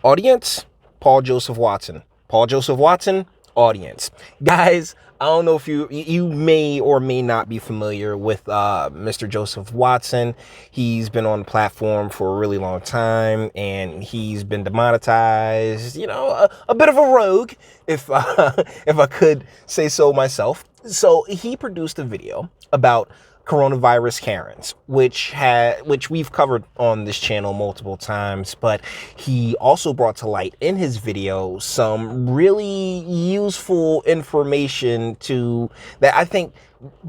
Audience, Paul Joseph Watson. Paul Joseph Watson, audience. Guys, I don't know if you may or may not be familiar with Mr. Joseph Watson. He's been on the platform for a really long time, and he's been demonetized. You know, a bit of a rogue, if if I could say so myself. So he produced a video about coronavirus Karens, which we've covered on this channel multiple times, but he also brought to light in his video some really useful information that I think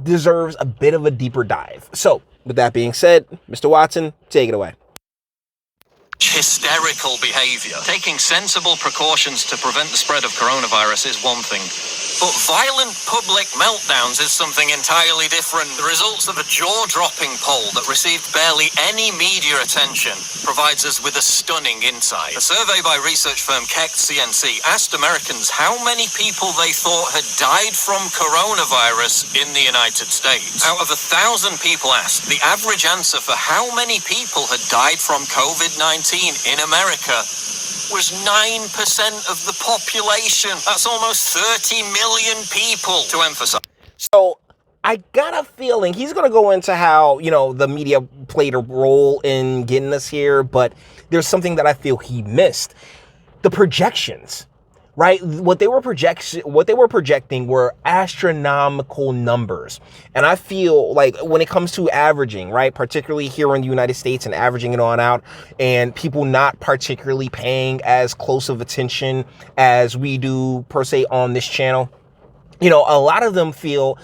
deserves a bit of a deeper dive. So with that being said, Mr. Watson, take it away. Hysterical behavior. Taking sensible precautions to prevent the spread of coronavirus is one thing, but violent public meltdowns is something entirely different. The results of a jaw-dropping poll that received barely any media attention provides us with a stunning insight. A survey by research firm Keck CNC asked Americans how many people they thought had died from coronavirus in the United States. Out of 1,000 people asked, the average answer for how many people had died from COVID-19 in America was 9% of the population. That's almost 30 million people, to emphasize. So I got a feeling he's going to go into how, the media played a role in getting us here, but there's something that I feel he missed. The projections, right? What they were projecting were astronomical numbers. And I feel like when it comes to averaging, right, particularly here in the United States and averaging it on out, and people not particularly paying as close of attention as we do per se on this channel, a lot of them feel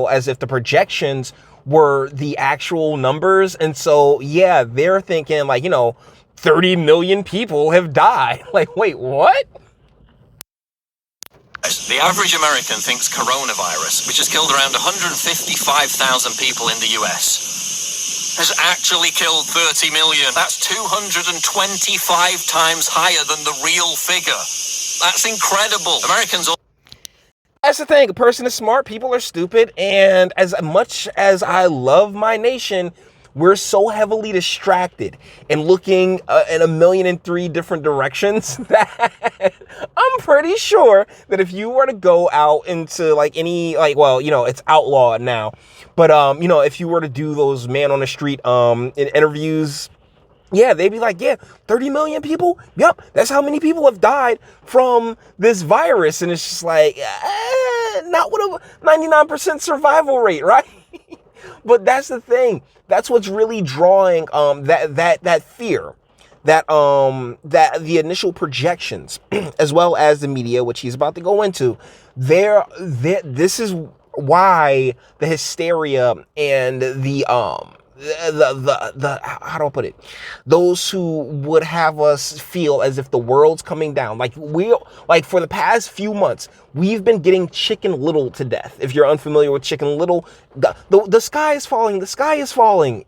as if the projections were the actual numbers. And so, yeah, they're thinking like, 30 million people have died. Like, wait, what? The average American thinks coronavirus, which has killed around 155,000 people in the US, has actually killed 30 million. That's 225 times higher than the real figure. That's incredible. That's the thing. A person is smart, people are stupid, and as much as I love my nation, we're so heavily distracted and looking in 1,000,003 different directions that I'm pretty sure that if you were to go out into it's outlawed now, but if you were to do those man on the street interviews, yeah, they'd be like, 30 million people? Yep, that's how many people have died from this virus. And it's just like, not with a 99% survival rate, right? But that's the thing. That's what's really drawing that fear, that the initial projections, as well as the media, which he's about to go into. This is why the hysteria and the how do I put it? Those who would have us feel as if the world's coming down. Like for the past few months, we've been getting Chicken Little to death. If you're unfamiliar with Chicken Little, the sky is falling. The sky is falling.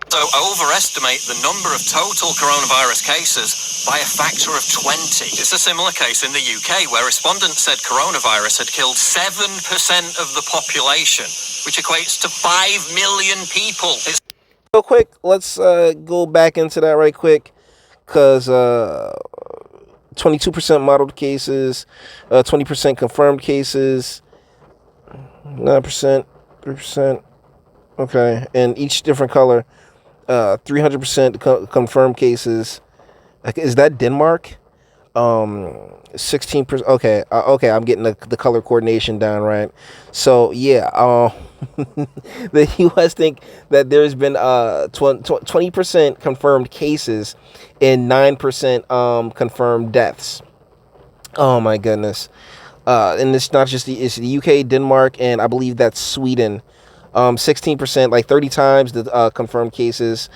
So overestimate the number of total coronavirus cases by a factor of 20. It's a similar case in the UK, where respondents said coronavirus had killed 7% of the population, which equates to 5 million people. Real quick, let's go back into that right quick, because 22% modeled cases, 20% confirmed cases, 9%, 3%, okay, and each different color. 300% confirmed cases. Is that Denmark? 16%. Okay. I'm getting the color coordination down right. So yeah, the U.S. think that there's been 20% confirmed cases and 9% confirmed deaths. Oh my goodness. And it's not just it's the UK, Denmark, and I believe that's Sweden. 16%, like 30 times the confirmed cases,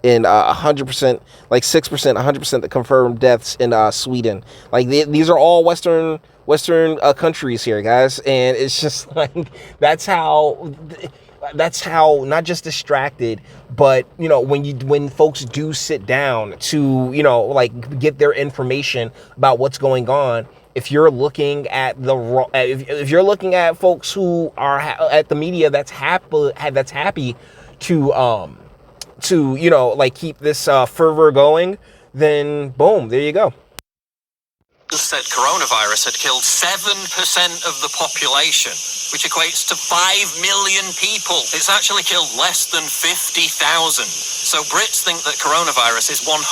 and 100%, like 6%, 100% the confirmed deaths in Sweden. Like these are all Western countries here, guys, and it's just like that's how not just distracted, but when folks do sit down to get their information about what's going on. If you're looking at if you're looking at folks who are at the media that's happy to to, you know, like keep this fervor going, then boom, there you go. Said coronavirus had killed 7% of the population, which equates to 5 million people. It's actually killed less than 50,000. So Brits think that coronavirus is 100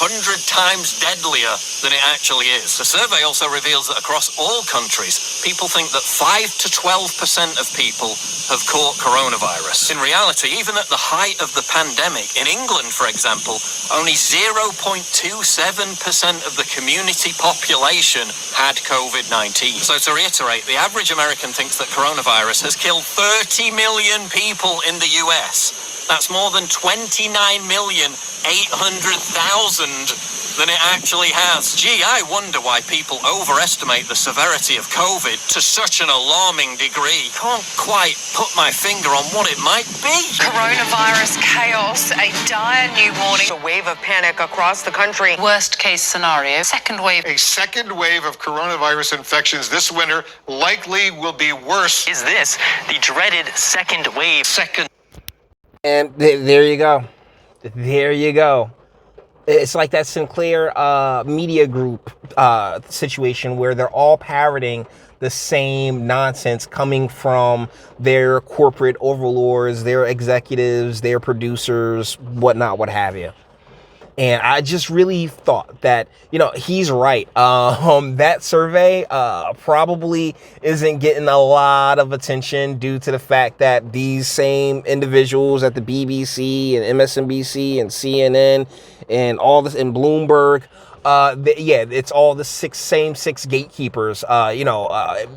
times deadlier than it actually is. The survey also reveals that across all countries, people think that 5 to 12% of people have caught coronavirus. In reality, even at the height of the pandemic, in England, for example, only 0.27% of the community population had COVID-19. So to reiterate, the average American thinks that coronavirus has killed 30 million people in the US. That's more than 29,800,000 than it actually has. Gee, I wonder why people overestimate the severity of COVID to such an alarming degree. Can't quite put my finger on what it might be. Coronavirus chaos, a dire new warning. A wave of panic across the country. Worst case scenario, second wave. A second wave of coronavirus infections this winter likely will be worse. Is this the dreaded second wave? And there you go. There you go. It's like that Sinclair media group situation where they're all parroting the same nonsense coming from their corporate overlords, their executives, their producers, whatnot, what have you. And I just really thought that, you know, he's right. That survey probably isn't getting a lot of attention due to the fact that these same individuals at the BBC and MSNBC and CNN and all this and Bloomberg, it's all the same six gatekeepers,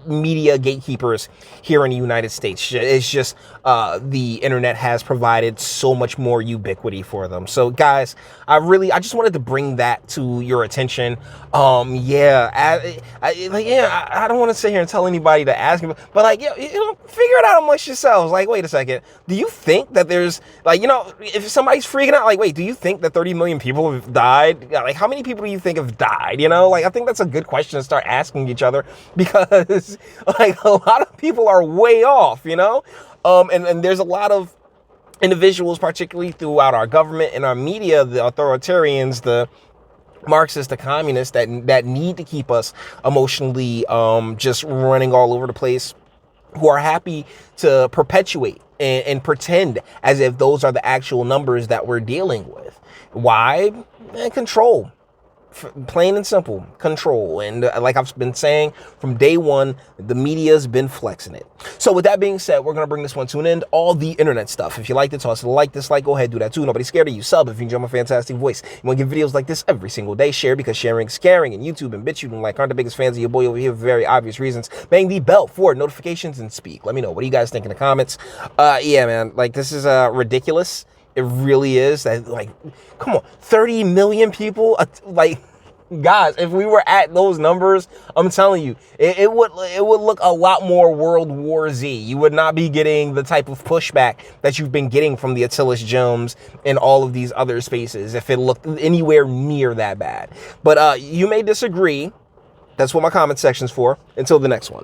media gatekeepers here in the United States. It's just the internet has provided so much more ubiquity for them. So guys, I just wanted to bring that to your attention. I don't want to sit here and tell anybody to ask me, but like, figure it out amongst yourselves. Like, wait a second. Do you think that there's if somebody's freaking out, like, wait, do you think that 30 million people have died? Like, how many people do you think have died? I think that's a good question to start asking each other, because like a lot of people are way off, and there's a lot of individuals, particularly throughout our government and our media, the authoritarians, the Marxists, the communists that need to keep us emotionally just running all over the place, who are happy to perpetuate and pretend as if those are the actual numbers that we're dealing with. Why? Control. Plain and simple, control. And like I've been saying from day one, the media's been flexing it. So with that being said, we're going to bring this one to an end. All the internet stuff. If you liked it, toss a like, dislike, go ahead, do that too. Nobody's scared of you. Sub if you enjoy my fantastic voice. You want to get videos like this every single day. Share, because sharing is caring. And YouTube and Bitchute and like aren't the biggest fans of your boy over here for very obvious reasons. Bang the bell for notifications and speak. Let me know. What do you guys think in the comments? Yeah, man. Like, this is ridiculous. It really is. That, like, come on, 30 million people. Guys, if we were at those numbers, I'm telling you, it would look a lot more World War Z. You would not be getting the type of pushback that you've been getting from the Attila's Gems and all of these other spaces if it looked anywhere near that bad. But you may disagree. That's what my comment section's for. Until the next one.